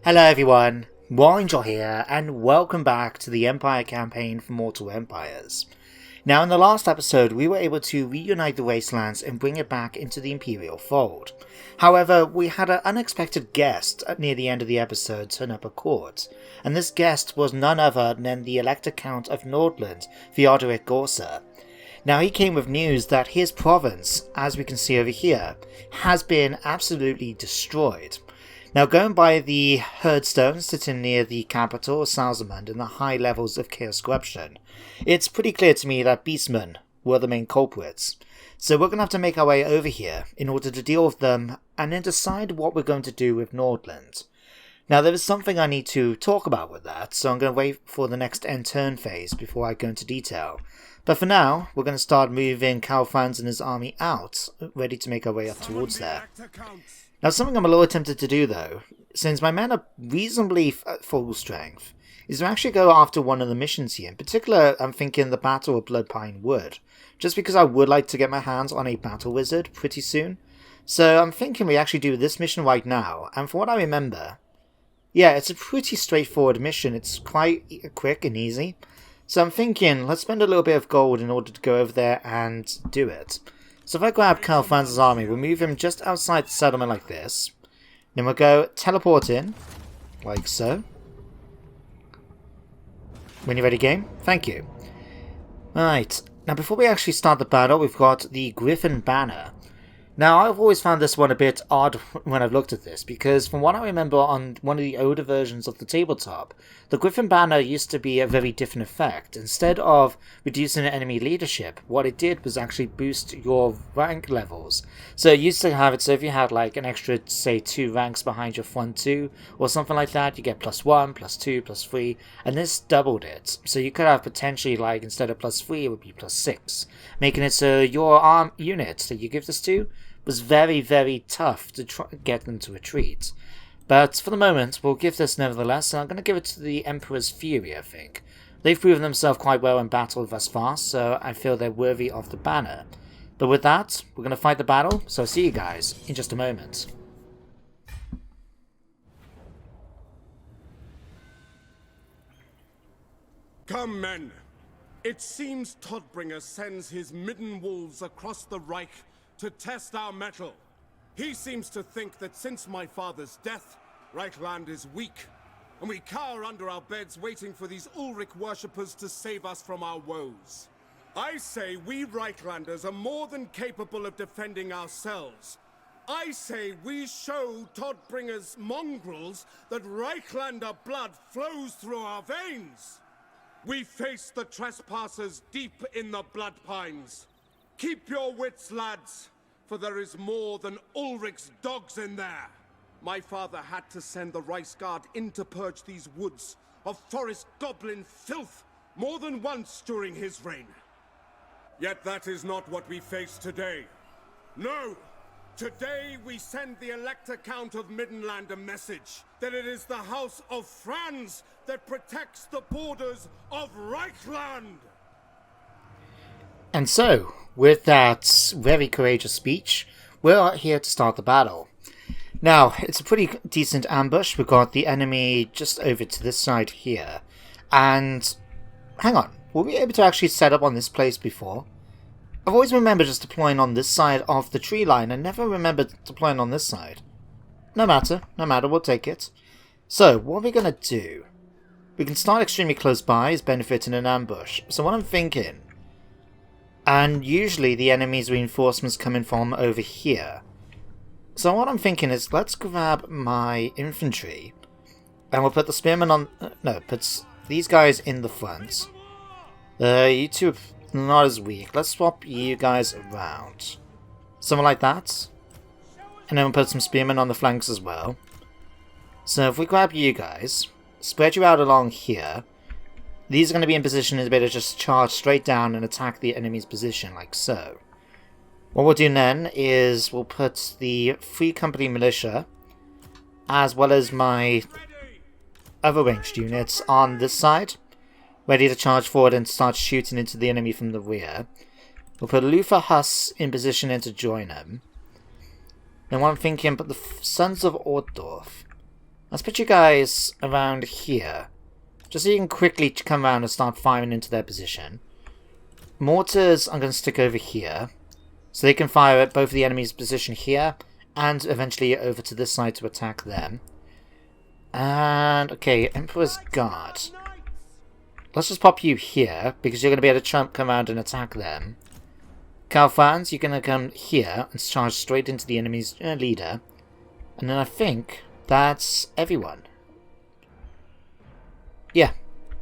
Hello everyone, Warringel here, and welcome back to the Empire campaign for Mortal Empires. Now in the last episode we were able to reunite the Wastelands and bring it back into the Imperial fold. However, we had an unexpected guest near the end of the episode turn up at court, and this guest was none other than the Elector Count of Nordland, Theodoric Gorsa. Now he came with news that his province, as we can see over here, has been absolutely destroyed. Now going by the herdstone sitting near the capital, Salzamund, and the high levels of chaos corruption, it's pretty clear to me that beastmen were the main culprits. So we're going to have to make our way over here in order to deal with them and then decide what we're going to do with Nordland. Now there is something I need to talk about with that, so I'm going to wait for the next end turn phase before I go into detail. But for now, we're going to start moving Karl Franz and his army out, ready to make our way up towards there. Now something I'm a little tempted to do though, since my men are reasonably full strength, is to actually go after one of the missions here. In particular, I'm thinking the Battle of Pinewood, just because I would like to get my hands on a battle wizard pretty soon. So I'm thinking we actually do this mission right now, and from what I remember, yeah, it's a pretty straightforward mission. It's quite quick and easy. So I'm thinking, let's spend a little bit of gold in order to go over there and do it. So if I grab Karl Franz's army, we'll move him just outside the settlement like this. Then we'll go teleport in, like so. When you're ready, game? Thank you. Right, now before we actually start the battle, we've got the Griffon Banner. Now, I've always found this one a bit odd when I've looked at this, because from what I remember on one of the older versions of the tabletop, the Griffon Banner used to be a very different effect. Instead of reducing enemy leadership, what it did was actually boost your rank levels. So it used to have it, so if you had like an extra, say, 2 ranks behind your front 2, or something like that, you get +1, +2, +3, and this doubled it. So you could have potentially, like, instead of +3, it would be +6, making it so your arm unit that you give this to was very, very tough to get them to retreat. But for the moment, we'll give this nevertheless, and I'm going to give it to the Emperor's Fury, I think. They've proven themselves quite well in battle thus far, so I feel they're worthy of the banner. But with that, we're going to fight the battle, so I'll see you guys in just a moment. Come, men. It seems Todbringer sends his midden wolves across the Reich to test our mettle. He seems to think that since my father's death, Reichland is weak, and we cower under our beds waiting for these Ulrich worshippers to save us from our woes. I say we Reichlanders are more than capable of defending ourselves. I say we show Todbringer's mongrels that Reichlander blood flows through our veins. We face the trespassers deep in the blood pines. Keep your wits, lads, for there is more than Ulrich's dogs in there. My father had to send the Reichsguard in to purge these woods of forest goblin filth more than once during his reign. Yet that is not what we face today. No! Today we send the Elector Count of Middenland a message that it is the House of Franz that protects the borders of Reichland! And so, with that very courageous speech, we're here to start the battle. Now, it's a pretty decent ambush. We've got the enemy just over to this side here. And, hang on, were we able to actually set up on this place before? I've always remembered just deploying on this side of the tree line. I never remembered deploying on this side. No matter, we'll take it. So, what are we going to do? We can start extremely close by as benefiting an ambush. So what I'm thinking... And usually the enemy's reinforcements coming from over here. So what I'm thinking is, let's grab my infantry. And we'll put the spearmen on... No, put these guys in the front. You two are not as weak. Let's swap you guys around. Something like that. And then we'll put some spearmen on the flanks as well. So if we grab you guys, spread you out along here... These are going to be in position to be able to just charge straight down and attack the enemy's position, like so. What we'll do then is we'll put the Free Company Militia, as well as my other ranged units on this side, ready to charge forward and start shooting into the enemy from the rear. We'll put Luther Huss in position and to join him. Then what I'm thinking, but the Sons of Ortdorf. Let's put you guys around here. Just so you can quickly come around and start firing into their position. Mortars I'm going to stick over here. So they can fire at both the enemy's position here and eventually over to this side to attack them. And, okay, Emperor's Guard. Let's just pop you here, because you're going to be able to come around and attack them. Karl Franz, you're going to come here and charge straight into the enemy's leader. And then I think that's everyone. Yeah.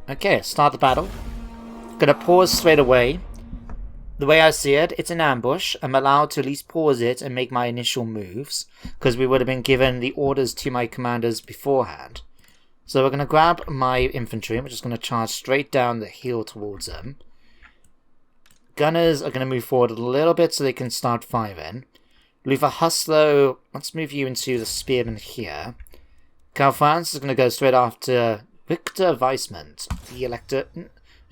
Okay, start the battle. Gonna pause straight away. The way I see it, it's an ambush. I'm allowed to at least pause it and make my initial moves, because we would have been given the orders to my commanders beforehand. So we're going to grab my infantry, and we're just going to charge straight down the hill towards them. Gunners are going to move forward a little bit so they can start firing. Lufa Hustlo, let's move you into the spearman here. Karl Franz is going to go straight after Victor Weissman, the elector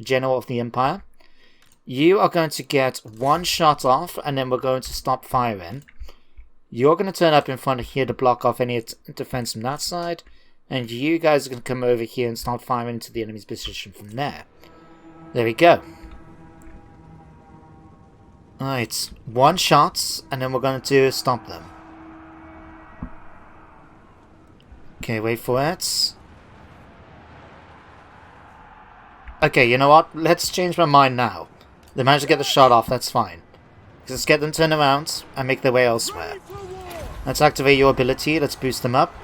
general of the Empire. You are going to get one shot off, and then we're going to stop firing. You're going to turn up in front of here to block off any defense from that side. And you guys are going to come over here and start firing into the enemy's position from there. There we go. Alright, one shot, and then we're going to stop them. Okay, wait for it. Okay, you know what? Let's change my mind now. They managed to get the shot off, that's fine. Let's get them turned around and make their way elsewhere. Let's activate your ability, let's boost them up.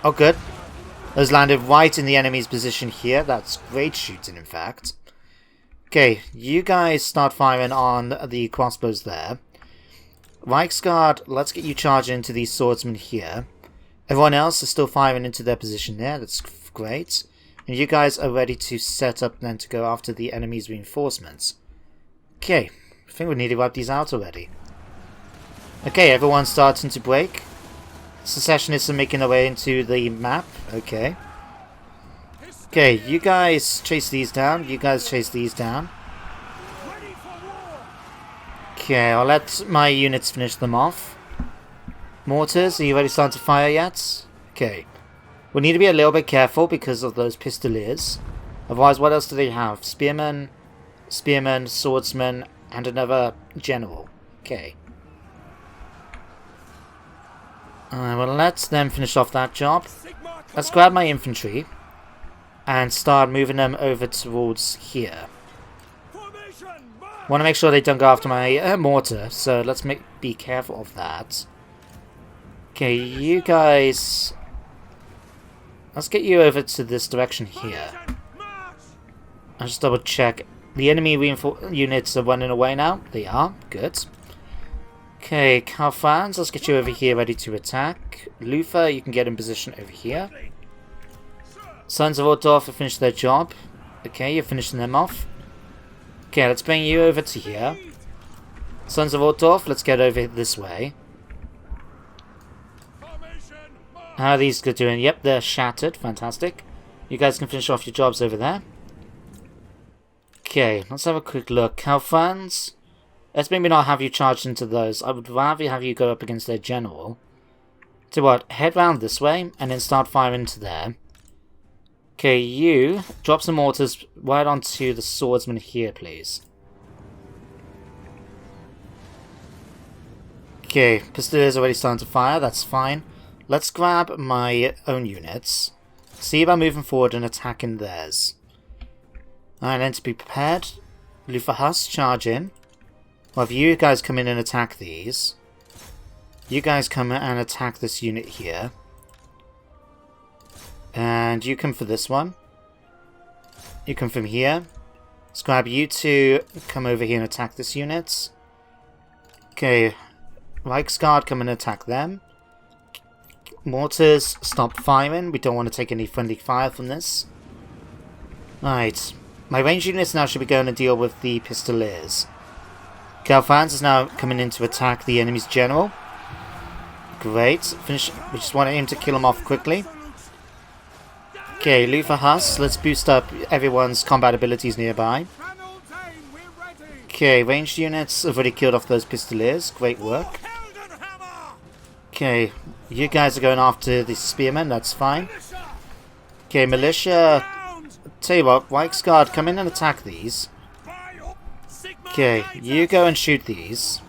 Oh, good. Those landed right in the enemy's position here. That's great shooting, in fact. Okay, you guys start firing on the crossbows there. Reichsguard, let's get you charging into these swordsmen here. Everyone else is still firing into their position there. That's great. And you guys are ready to set up then to go after the enemy's reinforcements. Okay, I think we need to wipe these out already. Okay, everyone's starting to break. Secessionists are making their way into the map. Okay. Okay, you guys chase these down. You guys chase these down. Okay, I'll let my units finish them off. Mortars, are you ready to start to fire yet? Okay. We need to be a little bit careful because of those pistoliers. Otherwise, what else do they have? Spearmen, swordsman, and another general. Okay. Well, let's then finish off that job. Let's grab my infantry and start moving them over towards here. Want to make sure they don't go after my mortar, so let's be careful of that. Okay, you guys... Let's get you over to this direction here. I'll just double check. The enemy units are running away now. They are. Good. Okay, Karl Franz, let's get you over here ready to attack. Lufa, you can get in position over here. Sons of Ordorf have finished their job. Okay, you're finishing them off. Okay, let's bring you over to here. Sons of Ordorf, let's get over this way. How are these doing? Yep, they're shattered. Fantastic. You guys can finish off your jobs over there. Okay, let's have a quick look. Karl Franz, let's maybe not have you charged into those. I would rather have you go up against their general. So what? Head round this way and then start firing into there. Okay, you drop some mortars right onto the swordsman here, please. Okay, pistol is already starting to fire. That's fine. Let's grab my own units. See about moving forward and attacking theirs. Alright, then to be prepared. Lufa charge in. Well, if you guys come in and attack these. You guys come in and attack this unit here. And you come for this one. You come from here. Let's grab you two. Come over here and attack this unit. Okay. Reichsguard, come and attack them. Mortars, stop firing. We don't want to take any friendly fire from this. Alright. My ranged units now should be going to deal with the pistoliers. Karl Franz is now coming in to attack the enemy's general. Great. Finish. We just want him to kill him off quickly. Okay, Lufa, let's boost up everyone's combat abilities nearby. Okay, ranged units have already killed off those pistoliers. Great work. Okay, you guys are going after the spearmen, that's fine. Okay, militia. Tell you what, Reichsguard, come in and attack these. Okay, you go and shoot these.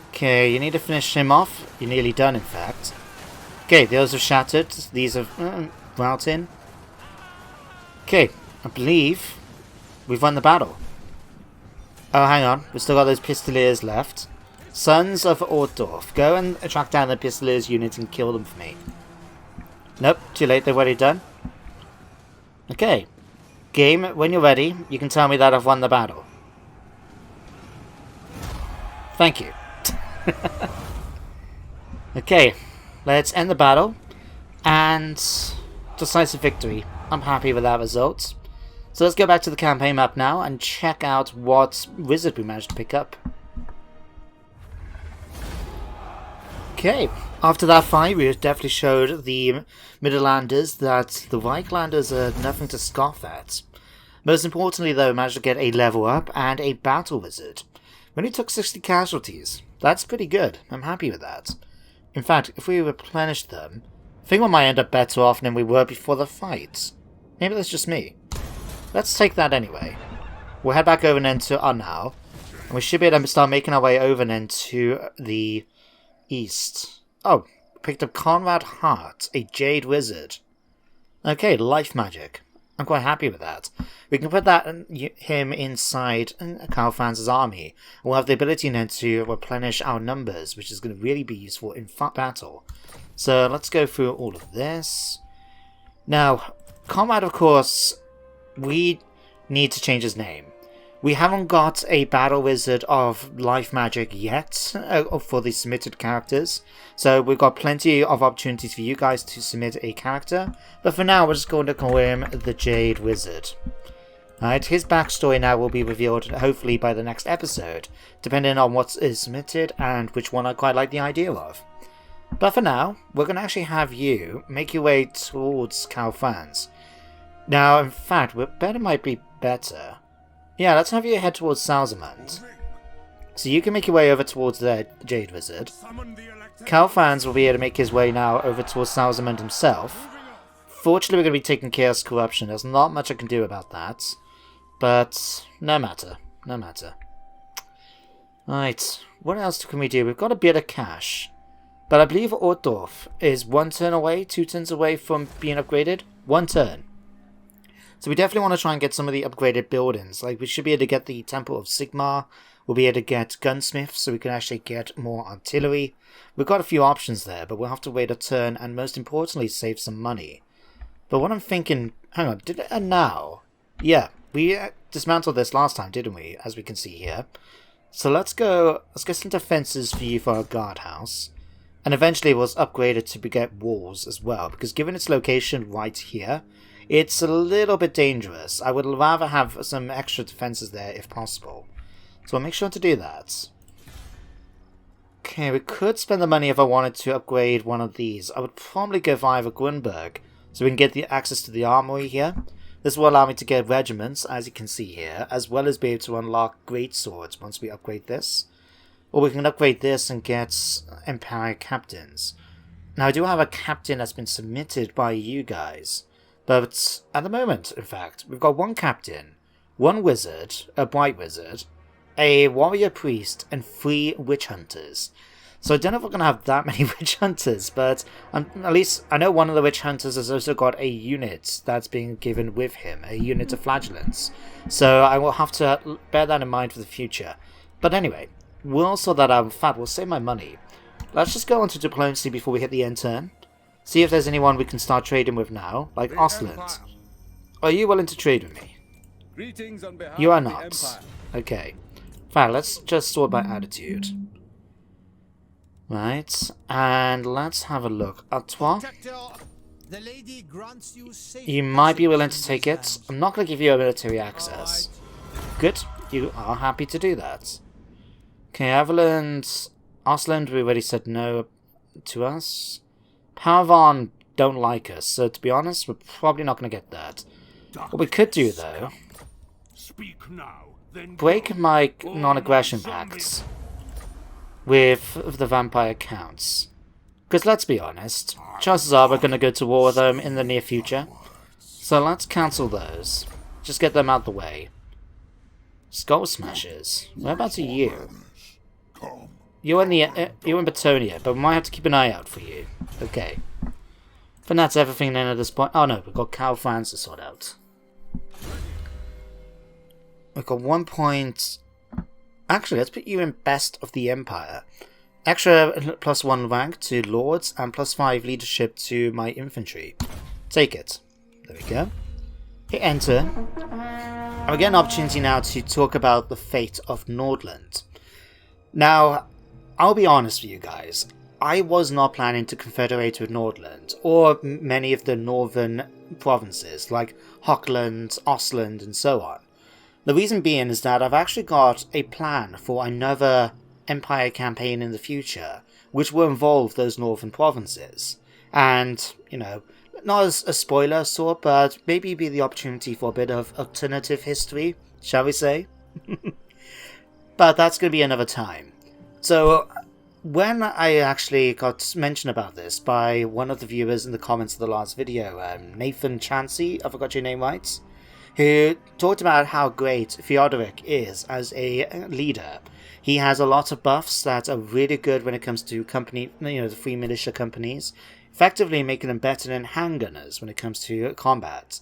Okay, you need to finish him off. You're nearly done, in fact. Okay, those have shattered. These have routed. Okay, I believe we've won the battle. Oh, hang on. We've still got those Pistoliers left. Sons of Ortdorf, go and track down the Pistoliers unit and kill them for me. Nope, too late. They've already done. Okay. Game, when you're ready, you can tell me that I've won the battle. Thank you. Okay, let's end the battle. And decisive victory. I'm happy with that result. So let's go back to the campaign map now and check out what wizard we managed to pick up. Okay, after that fight we definitely showed the Midlanders that the Reichlanders are nothing to scoff at. Most importantly though, we managed to get a level up and a battle wizard. We only took 60 casualties. That's pretty good. I'm happy with that. In fact, if we replenish them, I think we might end up better off than we were before the fight. Maybe that's just me. Let's take that anyway. We'll head back over then to Untitled, and we should be able to start making our way over then to the east. Oh, picked up Conrad Hart, a Jade Wizard. Okay, life magic. I'm quite happy with that. We can put him inside Karl Franz's army. We'll have the ability then to replenish our numbers, which is going to really be useful in battle. So let's go through all of this. Now, Conrad, of course, we need to change his name. We haven't got a battle wizard of life magic yet for the submitted characters, so we've got plenty of opportunities for you guys to submit a character, but for now we're just going to call him the Jade Wizard. Alright, his backstory now will be revealed hopefully by the next episode, depending on what is submitted and which one I quite like the idea of. But for now, we're going to actually have you make your way towards Karl Franz. Now, in fact, better might be better. Yeah, let's have you head towards Salzamund. So you can make your way over towards the Jade Wizard. Karl Franz will be able to make his way now over towards Salzamund himself. Fortunately, we're going to be taking Chaos Corruption. There's not much I can do about that. But, no matter. No matter. Right, what else can we do? We've got a bit of cash. But I believe Ortdorf is 1 turn away, 2 turns away from being upgraded. 1 turn. So we definitely want to try and get some of the upgraded buildings. Like, we should be able to get the Temple of Sigmar. We'll be able to get gunsmiths, so we can actually get more artillery. We've got a few options there, but we'll have to wait a turn and most importantly save some money. But what I'm thinking... Hang on, did it end now? Yeah, we dismantled this last time, didn't we? As we can see here. So let's get some defenses for you for our guardhouse. And eventually we'll upgrade it to get walls as well, because given its location right here, it's a little bit dangerous. I would rather have some extra defenses there if possible. So I'll make sure to do that. Okay, we could spend the money if I wanted to upgrade one of these. I would probably go via the Grunberg, so we can get the access to the armory here. This will allow me to get regiments, as you can see here, as well as be able to unlock great swords once we upgrade this. Or we can upgrade this and get Empire Captains. Now I do have a captain that's been submitted by you guys. But at the moment, in fact, we've got 1 captain, 1 wizard, a bright wizard, a warrior priest, and 3 witch hunters. So I don't know if we're going to have that many witch hunters, but at least I know one of the witch hunters has also got a unit that's being given with him, a unit of flagellants. So I will have to bear that in mind for the future. But anyway, we'll sort that out. In fact, we'll save my money. Let's just go on to diplomacy before we hit the end turn. See if there's anyone we can start trading with now, like Ostland. Are you willing to trade with me? You are not. Okay. Fine, let's just sort by attitude. Right, and let's have a look. Artois? You might be willing to take it. I'm not going to give you a military access. Good, you are happy to do that. Okay, Everland, Ostland, we already said no to us. Paravan don't like us, so to be honest, we're probably not going to get that. What we could do, though, break my non-aggression pacts with the vampire counts. Because let's be honest, chances are we're going to go to war with them in the near future. So let's cancel those. Just get them out the way. Skull Smashers. Whereabouts are you? You're in Batonia, but we might have to keep an eye out for you. Okay. But that's everything then at this point. Oh no, we've got Karl Franz to sort out. We've got 1 point... Actually, let's put you in Best of the Empire. Extra +1 rank to Lords and +5 leadership to my infantry. Take it. There we go. Hit enter. And we get an opportunity now to talk about the Fate of Nordland. Now, I'll be honest with you guys. I was not planning to confederate with Nordland, or many of the northern provinces, like Hochland, Ostland, and so on. The reason being is that I've actually got a plan for another Empire campaign in the future, which will involve those northern provinces. And, you know, not as a spoiler sort, but maybe be the opportunity for a bit of alternative history, shall we say? But that's going to be another time. So, when I actually got mentioned about this by one of the viewers in the comments of the last video, Nathan Chansey, I forgot your name right, who talked about how great Theodoric is as a leader. He has a lot of buffs that are really good when it comes to company, the free militia companies, effectively making them better than handgunners when it comes to combat.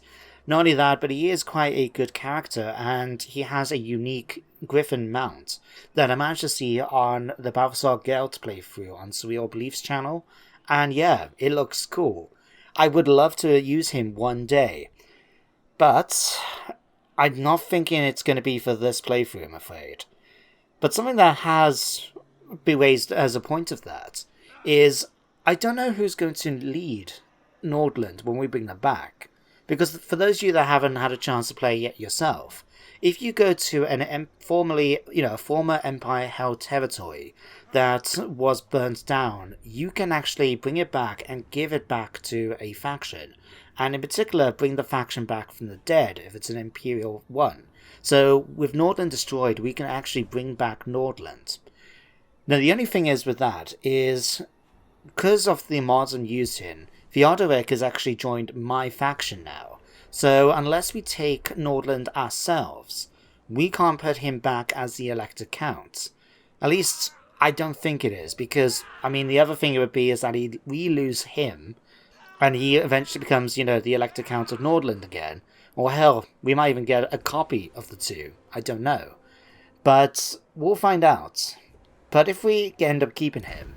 Not only that, but he is quite a good character, and he has a unique Griffon mount that I managed to see on the Balthasar Gelt playthrough on Surreal Beliefs channel, and yeah, it looks cool. I would love to use him one day, but I'm not thinking it's going to be for this playthrough, I'm afraid. But something that has been raised as a point of that is I don't know who's going to lead Nordland when we bring them back. Because for those of you that haven't had a chance to play yet yourself, if you go to a former Empire-held territory that was burnt down, you can actually bring it back and give it back to a faction. And in particular, bring the faction back from the dead if it's an Imperial one. So with Nordland destroyed, we can actually bring back Nordland. Now the only thing is with that is, because of the mods I'm using, Theodoric has actually joined my faction now. So unless we take Nordland ourselves, we can't put him back as the elected count. At least, I don't think it is, because, I mean, the other thing it would be is that we lose him, and he eventually becomes, the elected count of Nordland again. Or hell, we might even get a copy of the two. I don't know. But we'll find out. But if we end up keeping him,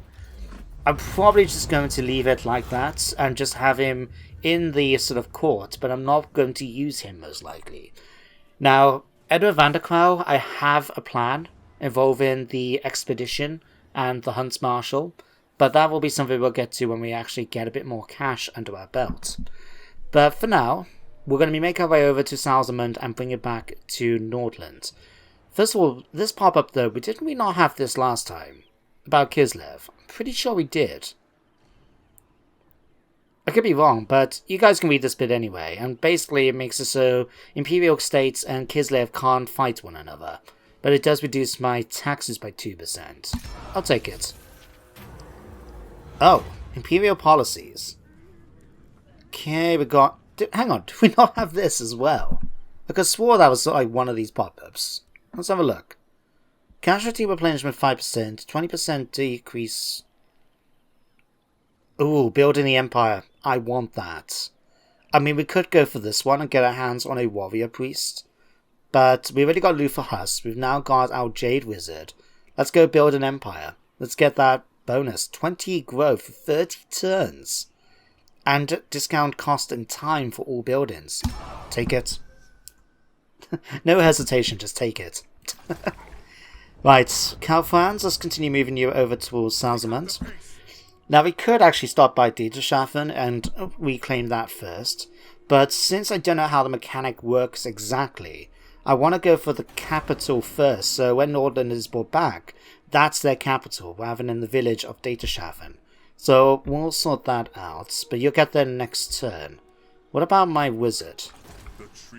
I'm probably just going to leave it like that and just have him in the sort of court, but I'm not going to use him most likely. Now, Edward Vanderkrouw, I have a plan involving the expedition and the Hunts Marshal, but that will be something we'll get to when we actually get a bit more cash under our belt. But for now, we're going to be making our way over to Salzamund and bring it back to Nordland. First of all, this pop-up though, didn't we not have this last time? About Kislev. I'm pretty sure we did. I could be wrong, but you guys can read this bit anyway, and basically it makes it so Imperial States and Kislev can't fight one another, but it does reduce my taxes by 2%. I'll take it. Oh, Imperial Policies. Okay, we got... Hang on, do we not have this as well? I could swore that was like one of these pop-ups. Let's have a look. Casualty replenishment 5%, 20% decrease... Ooh, building the Empire. I want that. I mean, we could go for this one and get our hands on a Warrior Priest. But we already got Luther Huss. We've now got our Jade Wizard. Let's go build an Empire. Let's get that bonus. 20 growth for 30 turns. And discount cost and time for all buildings. Take it. No hesitation, just take it. Right, Karl Franz, let's continue moving you over towards Salzamund. Now we could actually stop by Dieterschaffen and reclaim that first, but since I don't know how the mechanic works exactly, I want to go for the capital first, so when Nordland is brought back, that's their capital, rather than the village of Dieterschaffen. So we'll sort that out, but you'll get there next turn. What about my wizard?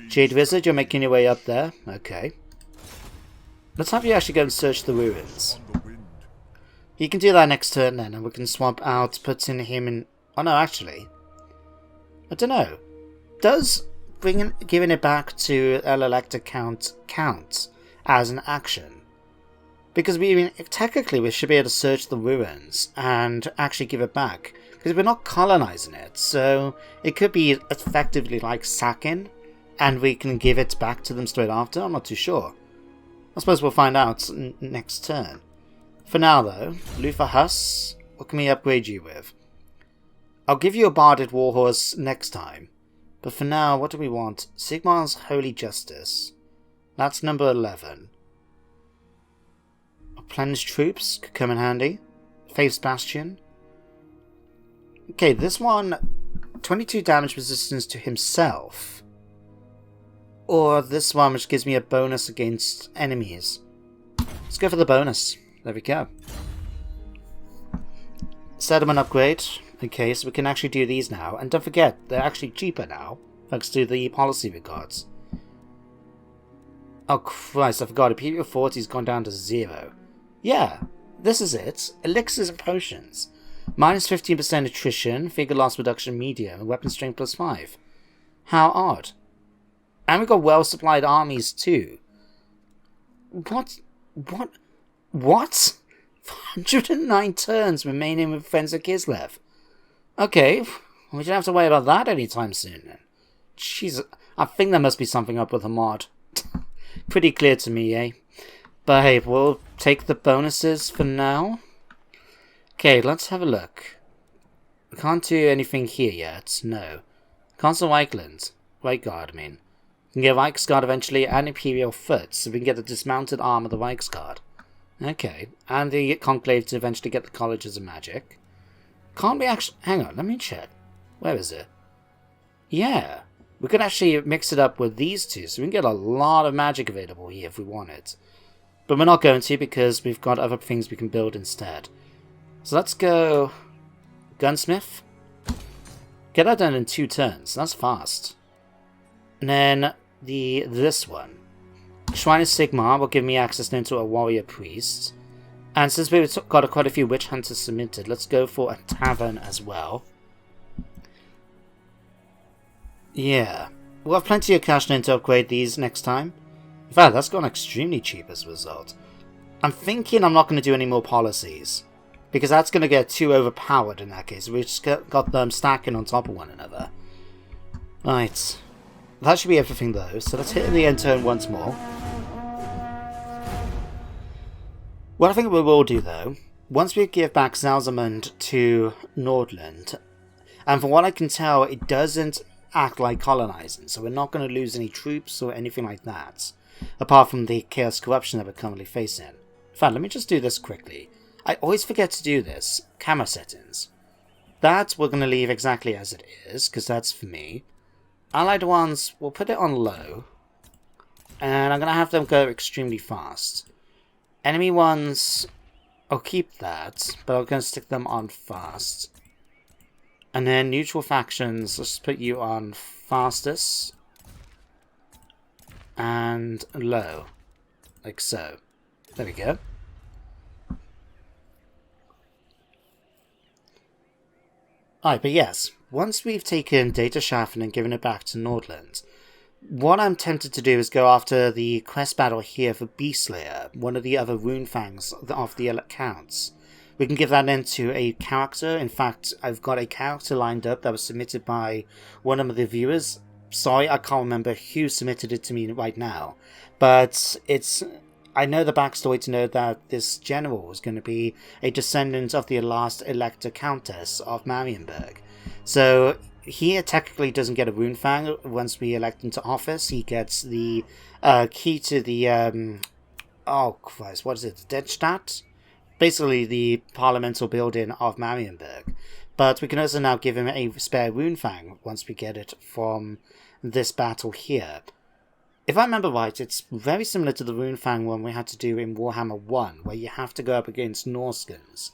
Jade Wizard, you're making your way up there. Okay. Let's have you actually go and search the ruins. You can do that next turn then, and we can swap out putting him in... Oh no, actually. I don't know. Does giving it back to El Elector count as an action? Because technically we should be able to search the ruins and actually give it back. Because we're not colonizing it, so it could be effectively like sacking, and we can give it back to them straight after. I'm not too sure. I suppose we'll find out next turn. For now though, Luther Huss, what can we upgrade you with? I'll give you a barded warhorse next time. But for now, what do we want? Sigmar's Holy Justice. That's number 11. Planned troops could come in handy. Faith's Bastion. Okay, this one, 22 damage resistance to himself. Or this one, which gives me a bonus against enemies. Let's go for the bonus. There we go. Settlement upgrade. Okay, so we can actually do these now. And don't forget, they're actually cheaper now, thanks to the policy regards. Oh Christ, I forgot. Imperial Policies gone down to 0. Yeah, this is it. Elixirs and potions. Minus 15% attrition, figure loss reduction medium, and weapon strength plus 5. How odd. And we've got well-supplied armies too. What? 109 turns remaining with Fencer Kislev. Okay, we don't have to worry about that anytime soon then. Jeez, I think there must be something up with the mod. Pretty clear to me, eh? But hey, we'll take the bonuses for now. Okay, let's have a look. We can't do anything here yet, no. Castle Reichland. Reichguard, I mean. We can get Reichsguard eventually and Imperial Foot, so we can get the dismounted arm of the Reichsguard. Okay, and the Conclave to eventually get the Colleges of Magic. Can't we actually... Hang on, let me check. Where is it? Yeah, we could actually mix it up with these two, so we can get a lot of magic available here if we want it. But we're not going to because we've got other things we can build instead. So let's go... Gunsmith. Get that done in 2 turns, that's fast. And then this one. Shrine of Sigmar will give me access into a warrior priest. And since we've got quite a few witch hunters submitted, let's go for a tavern as well. Yeah, we'll have plenty of cash in to upgrade these next time. In fact, that's gone extremely cheap as a result. I'm thinking I'm not going to do any more policies, because that's going to get too overpowered in that case. We've just got them stacking on top of one another. Right, that should be everything though, so let's hit the end turn once more. What I think we will do though, once we give back Zalzamund to Nordland, and from what I can tell, it doesn't act like colonizing, so we're not going to lose any troops or anything like that, apart from the chaos corruption that we're currently facing. In fact, let me just do this quickly. I always forget to do this. Camera settings. That we're going to leave exactly as it is, because that's for me. Allied ones, we'll put it on low, and I'm going to have them go extremely fast. Enemy ones, I'll keep that, but I'm going to stick them on fast. And then neutral factions, let's put you on fastest and low, like so. There we go. Alright, but yes, once we've taken Data Schaffen and given it back to Nordland, what I'm tempted to do is go after the quest battle here for Beastslayer, one of the other rune fangs of the accounts. We can give that into a character. In fact, I've got a character lined up that was submitted by one of the viewers. Sorry, I can't remember who submitted it to me right now. But I know the backstory to know that this general is going to be a descendant of the last Elector Countess of Marienburg. So he technically doesn't get a rune fang once we elect him to office. He gets the key to the... oh Christ, what is it? Dedstadt? Basically the parliamental building of Marienburg. But we can also now give him a spare rune fang once we get it from this battle here. If I remember right, it's very similar to the rune fang one we had to do in Warhammer 1, where you have to go up against Norskins.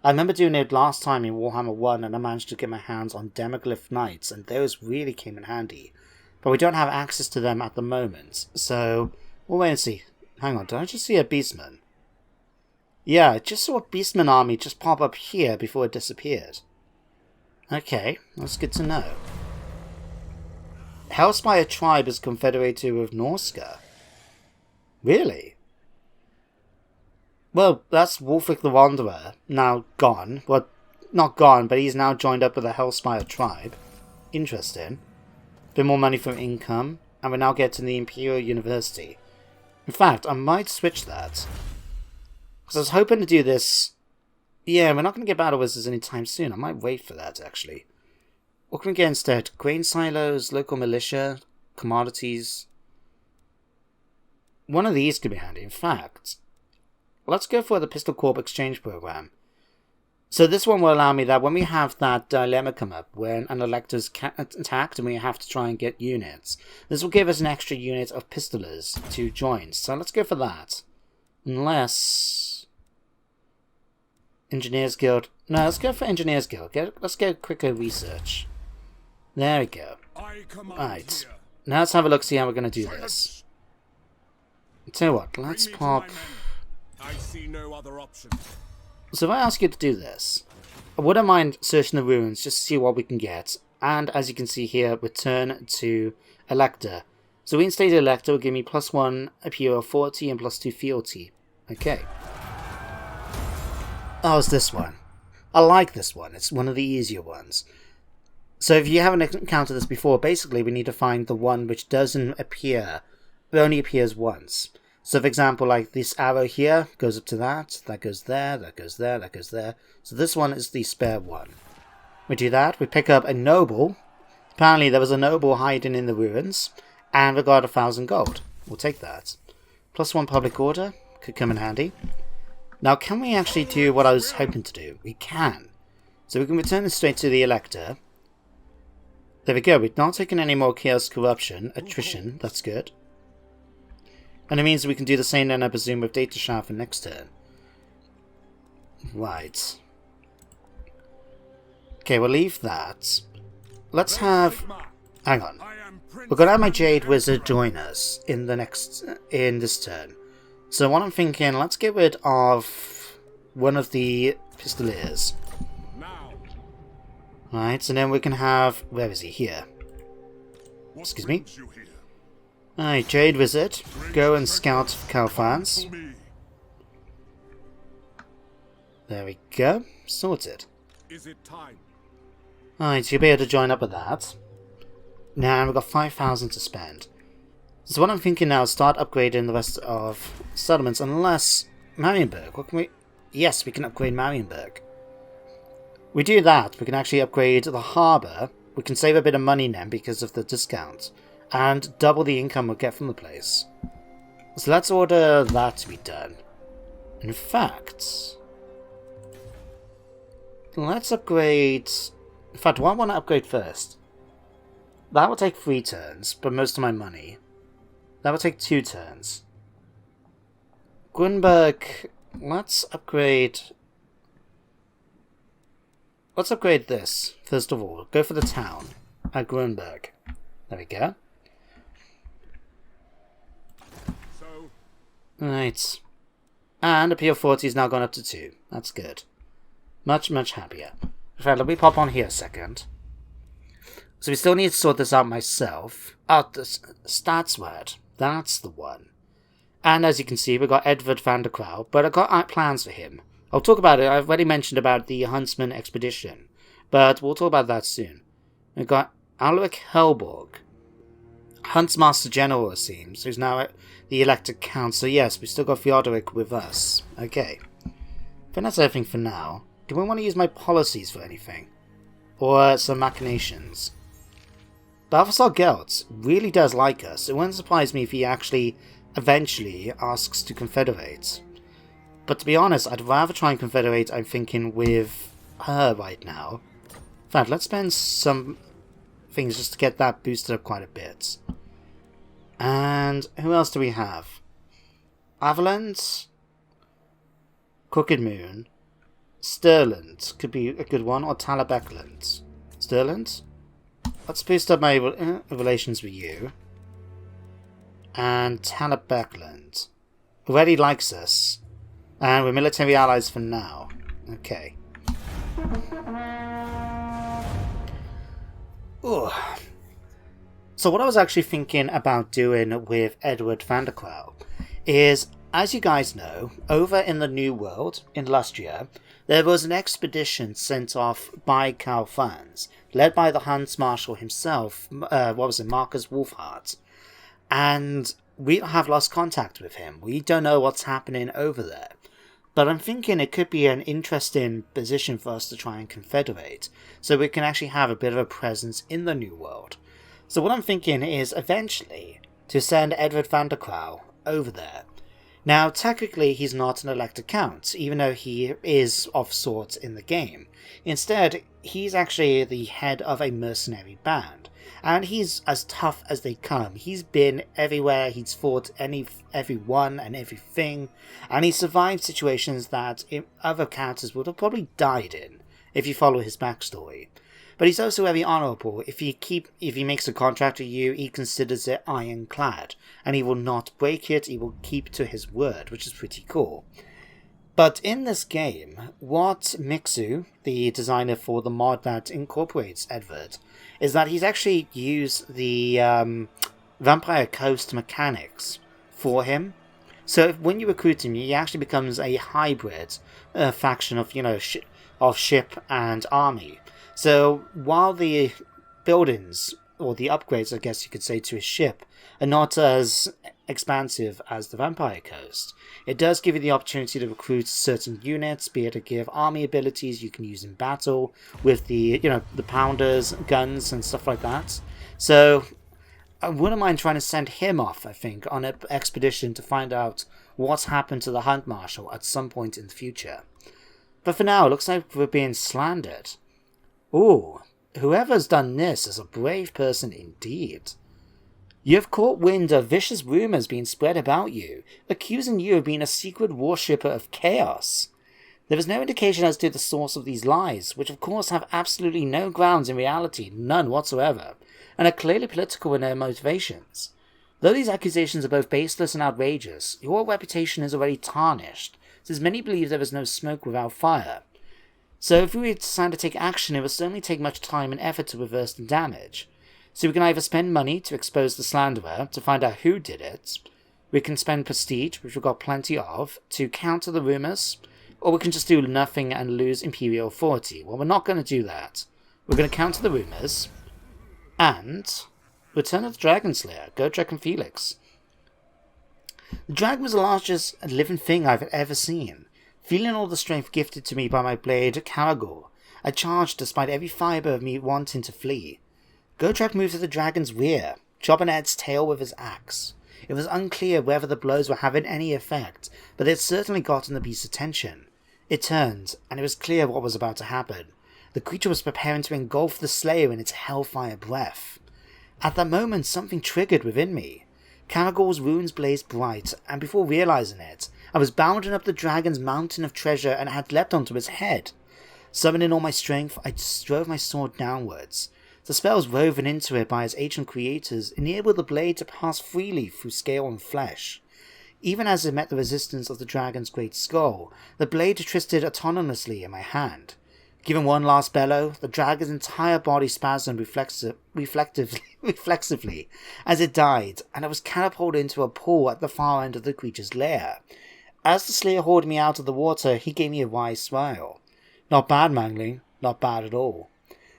I remember doing it last time in Warhammer 1 and I managed to get my hands on Demoglyph Knights, and those really came in handy. But we don't have access to them at the moment, so we'll wait and see. Hang on, did I just see a Beastman? Yeah, I just saw a Beastman army just pop up here before it disappeared. Okay, that's good to know. Hellspire tribe is confederated with Norska. Really? Well, that's Wolfric the Wanderer, now gone. Well, not gone, but he's now joined up with the Hellspire tribe. Interesting. Bit more money from income, and we're now getting the Imperial University. In fact, I might switch that. Because I was hoping to do this... Yeah, we're not going to get Battle Wizards anytime soon. I might wait for that, actually. What can we get instead? Grain silos, local militia, commodities. One of these could be handy. In fact, let's go for the Pistol Corp exchange program. So this one will allow me that when we have that dilemma come up, when an elector's attacked and we have to try and get units, this will give us an extra unit of pistolers to join. So let's go for that. Unless... Engineers Guild. No, let's go for Engineers Guild. Let's go quicker research. There we go. Right. Now let's have a look, see how we're going to do this. I'll tell you what, let's pop... I see no other option. So if I ask you to do this, I wouldn't mind searching the ruins just to see what we can get. And as you can see here, return to Elector. So reinstated Elector will give me +1 Imperial 40 and +2 fealty. Okay. Oh, it's this one. I like this one. It's one of the easier ones. So if you haven't encountered this before, basically we need to find the one which doesn't appear. It only appears once. So for example, like this arrow here goes up to that goes there, that goes there, that goes there. So this one is the spare one. We do that, we pick up a noble. Apparently there was a noble hiding in the ruins, and we got 1,000 gold. We'll take that. +1 public order, could come in handy. Now can we actually do what I was hoping to do? We can. So we can return this straight to the Elector. There we go, we've not taken any more chaos, corruption, attrition, that's good. And it means we can do the same then, I presume, with Data Shaft for next turn. Right. Okay, we'll leave that. Let's have... Hang on. We're going to have my Jade Wizard join us in this turn. So what I'm thinking, let's get rid of one of the Pistoliers. Right, and then we can have... Where is he? Here. Excuse me. Alright, Jade Wizard. Go and scout Karl Franz. There we go. Sorted. Is it time? Alright, so you'll be able to join up with that. Now we've got 5,000 to spend. So what I'm thinking now is start upgrading the rest of settlements, unless... Marienburg, what can we... Yes, we can upgrade Marienburg. We do that, we can actually upgrade the harbour. We can save a bit of money then because of the discount. And double the income we'll get from the place. So let's order that to be done. In fact... Let's upgrade... In fact, what I want to upgrade first? That will take 3 turns, but most of my money. That will take 2 turns. Grunberg... Let's upgrade... Let's upgrade this, first of all. Go for the town at Grunberg. There we go. Right. And Appeal 40 is now gone up to 2. That's good. Much, much happier. In fact, let me pop on here a second. So we still need to sort this out myself. Oh, the stats word. That's the one. And as you can see, we've got Edward van der Krau, but I've got plans for him. I'll talk about it. I've already mentioned about the Huntsman expedition, but we'll talk about that soon. We've got Alaric Helborg, Huntsmaster General, it seems, who's now the elected count. So yes, we still got Theodoric with us. Okay. I think that's everything for now. Do we want to use my policies for anything? Or some machinations? Balthasar Gelt really does like us. It wouldn't surprise me if he actually eventually asks to confederate. But to be honest, I'd rather try and confederate, I'm thinking, with her right now. In fact, let's spend some things just to get that boosted up quite a bit. And who else do we have? Avalanche, Crooked Moon, Stirland could be a good one, or Talabeckland. Stirland? Let's boost up my relations with you. And Talabeckland already likes us. And we're military allies for now. Okay. Ooh. So what I was actually thinking about doing with Edward van der Kwel is, as you guys know, over in the New World, in Lustria, there was an expedition sent off by Karl Franz, led by the Hans Marshal himself, Marcus Wolfhard. And we have lost contact with him. We don't know what's happening over there. But I'm thinking it could be an interesting position for us to try and confederate, so we can actually have a bit of a presence in the New World. So what I'm thinking is eventually to send Edward van der Kwel over there. Now, technically he's not an elected count, even though he is of sorts in the game. Instead, he's actually the head of a mercenary band, and he's as tough as they come. He's been everywhere, he's fought everyone and everything, and he's survived situations that other characters would have probably died in, if you follow his backstory. But he's also very honourable. If he makes a contract with you, he considers it ironclad, and he will not break it, he will keep to his word, which is pretty cool. But in this game, what Mixu, the designer for the mod that incorporates Edward, is that he's actually used the Vampire Coast mechanics for him. So when you recruit him, he actually becomes a hybrid faction of, of ship and army. So while the buildings, or the upgrades I guess you could say, to his ship are not as expansive as the Vampire Coast, it does give you the opportunity to recruit certain units, be able to give army abilities you can use in battle with the, the pounders, guns and stuff like that. So I wouldn't mind trying to send him off, I think, on an expedition to find out what's happened to the Hunt Marshal at some point in the future. But for now, it looks like we're being slandered. Ooh, whoever's done this is a brave person indeed. You have caught wind of vicious rumours being spread about you, accusing you of being a secret worshipper of chaos. There is no indication as to the source of these lies, which of course have absolutely no grounds in reality, none whatsoever, and are clearly political in their motivations. Though these accusations are both baseless and outrageous, your reputation is already tarnished, since many believe there is no smoke without fire. So if we decide to take action, it will certainly take much time and effort to reverse the damage. So we can either spend money to expose the slanderer, to find out who did it, we can spend prestige, which we've got plenty of, to counter the rumours, or we can just do nothing and lose Imperial authority. Well, we're not going to do that. We're going to counter the rumours, and Return of the Dragon Slayer, Gotrek and Felix. The dragon was the largest living thing I've ever seen. Feeling all the strength gifted to me by my blade, Caragor, I charged despite every fibre of me wanting to flee. Gotrek moved to the dragon's rear, chopping at its tail with his axe. It was unclear whether the blows were having any effect, but it had certainly gotten the beast's attention. It turned, and it was clear what was about to happen. The creature was preparing to engulf the slayer in its hellfire breath. At that moment, something triggered within me. Caragor's wounds blazed bright, and before realizing it, I was bounding up the dragon's mountain of treasure and had leapt onto its head. Summoning all my strength, I drove my sword downwards. The spells woven into it by its ancient creators enabled the blade to pass freely through scale and flesh. Even as it met the resistance of the dragon's great skull, the blade twisted autonomously in my hand. Giving one last bellow, the dragon's entire body spasmed reflexively as it died, and I was catapulted into a pool at the far end of the creature's lair. As the slayer hauled me out of the water, he gave me a wise smile. Not bad, Mangling, not bad at all.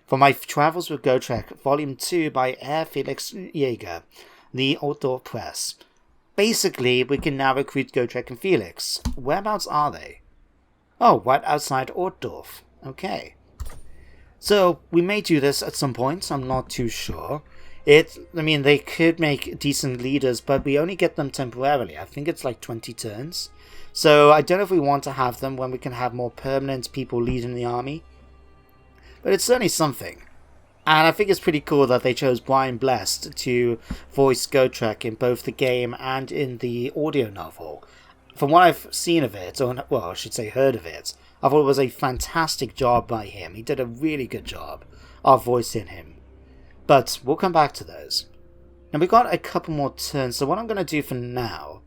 For my travels with Gotrek, Volume 2 by Herr Felix Jäger, the Outdoor Press. Basically, we can now recruit Gotrek and Felix. Whereabouts are they? Oh, right outside Ortdorf. Okay. So, we may do this at some point, I'm not too sure. They could make decent leaders, but we only get them temporarily. I think it's like 20 turns. So, I don't know if we want to have them when we can have more permanent people leading the army. But it's certainly something. And I think it's pretty cool that they chose Brian Blessed to voice Gotrek in both the game and in the audio novel. From what I've seen of it, or well, I should say heard of it, I thought it was a fantastic job by him. He did a really good job of voicing him. But we'll come back to those. Now we've got a couple more turns, so what I'm going to do for now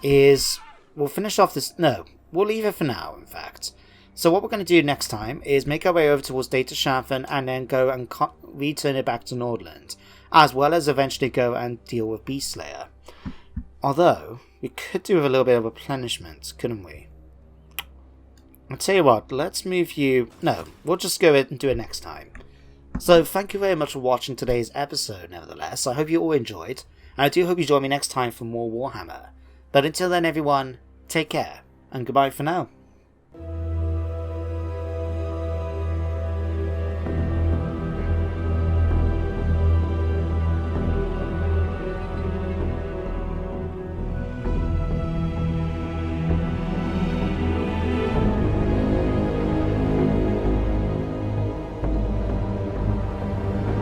is we'll finish off this... No, we'll leave it for now, in fact. So what we're going to do next time is make our way over towards Data Schaffen and then go and return it back to Nordland, as well as eventually go and deal with Beastslayer. Although, we could do with a little bit of replenishment, couldn't we? I'll tell you what, let's move you... No, we'll just go and do it next time. So, thank you very much for watching today's episode, nevertheless. I hope you all enjoyed, and I do hope you join me next time for more Warhammer. But until then, everyone, take care, and goodbye for now.